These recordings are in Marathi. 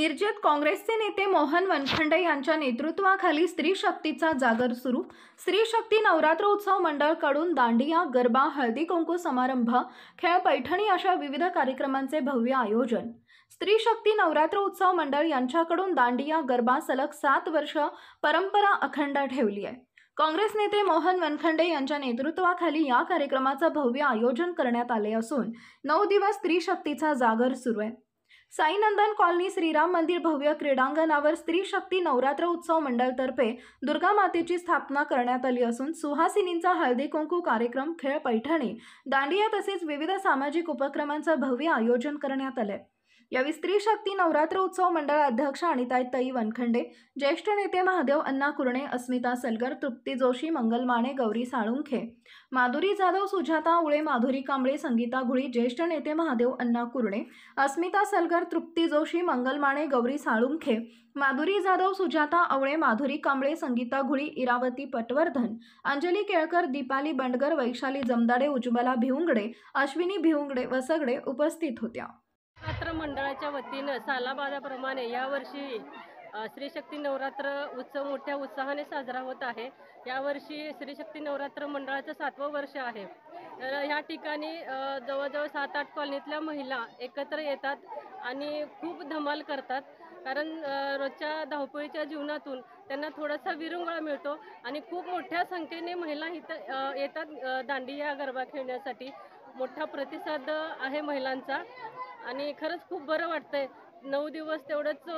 मिरजेत काँग्रेसचे नेते मोहन वनखंडे यांच्या नेतृत्वाखाली स्त्री शक्तीचा जागर सुरू। स्त्री शक्ती नवरात्र उत्सव मंडळकडून दांडिया, गरबा, हळदी कुंकू समारंभ, खेळ, पैठणी अशा विविध कार्यक्रमांचे भव्य आयोजन। स्त्री शक्ती नवरात्र उत्सव मंडळ यांच्याकडून दांडिया, गरबा सलग 7 वर्ष परंपरा अखंड ठेवली आहे। काँग्रेस नेते मोहन वनखंडे यांच्या नेतृत्वाखाली या कार्यक्रमाचं भव्य आयोजन करण्यात आले असून 9 दिवस स्त्री शक्तीचा जागर सुरू आहे। साईनंदन कॉलनी श्रीराम मंदिर भव्य क्रीडांगणावर स्त्री शक्ती नवरात्र उत्सव मंडळतर्फे दुर्गा मातेची स्थापना करण्यात आली असून सुहासिनींचा हळदी कुंकू कार्यक्रम, खेळ, पैठणी, दांडिया तसेच विविध सामाजिक उपक्रमांचं भव्य आयोजन करण्यात आले। यावेळी स्त्री शक्ती नवरात्र उत्सव मंडळ अध्यक्ष अनिताताई वनखंडे, ज्येष्ठ नेते महादेव अण्णा कुरणे, अस्मिता सलगर, तृप्ती जोशी, मंगल माने, गौरी साळुंखे, माधुरी जाधव, सुजाता आवळे, माधुरी कांबळे, संगीता घुळी, ज्येष्ठ नेते महादेव अण्णा कुरणे, अस्मिता सलगर, तृप्ती जोशी, मंगल माने, गौरी साळुंखे, माधुरी जाधव, सुजाता आवळे, माधुरी कांबळे, संगीता घुळी, इरावती पटवर्धन, अंजली केळकर, दीपाली बंडगर, वैशाली जमदाडे, उज्ज्वला भिवंगडे, अश्विनी भिवंगडे वसगडे उपस्थित होत्या। नवरात्र मंडळाच्या वतीनं सालाबादाप्रमाणे यावर्षी स्त्री शक्ती नवरात्र उत्सव मोठ्या उत्साहाने साजरा होत आहे। यावर्षी स्त्री शक्ती नवरात्र मंडळाचं 7वं वर्ष आहे। तर ह्या ठिकाणी जवळजवळ 7-8 कॉलनीतल्या महिला एकत्र येतात आणि खूप धमाल करतात, कारण रोजच्या धावपळीच्या जीवनातून त्यांना थोडासा विरंगुळा मिळतो आणि खूप मोठ्या संख्येने महिला इथं येतात दांडिया, गरबा खेळण्यासाठी। मोठा प्रतिसाद आहे महिलांचा आणि खरंच खूप बरं वाटतंय। 9 दिवस तेवढंच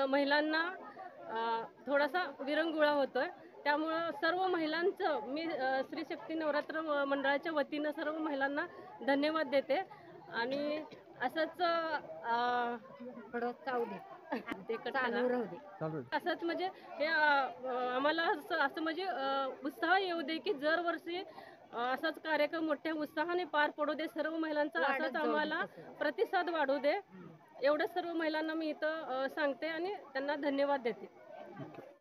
महिलांना थोडासा विरंगुळा होतोय, त्यामुळं सर्व महिलांचं मी स्त्री शक्ती नवरात्र मंडळाच्या वतीनं सर्व महिलांना धन्यवाद देते आणि असंच असंच म्हणजे हे आम्हाला असं म्हणजे उत्साह येऊ दे की दरवर्षी असाच कार्यक्रम मोठ्या उत्साहाने पार पडू दे, सर्व महिलांचा असाच आम्हाला प्रतिसाद वाढू दे, एवढं सर्व महिलांना मी इथं सांगते आणि त्यांना धन्यवाद देते।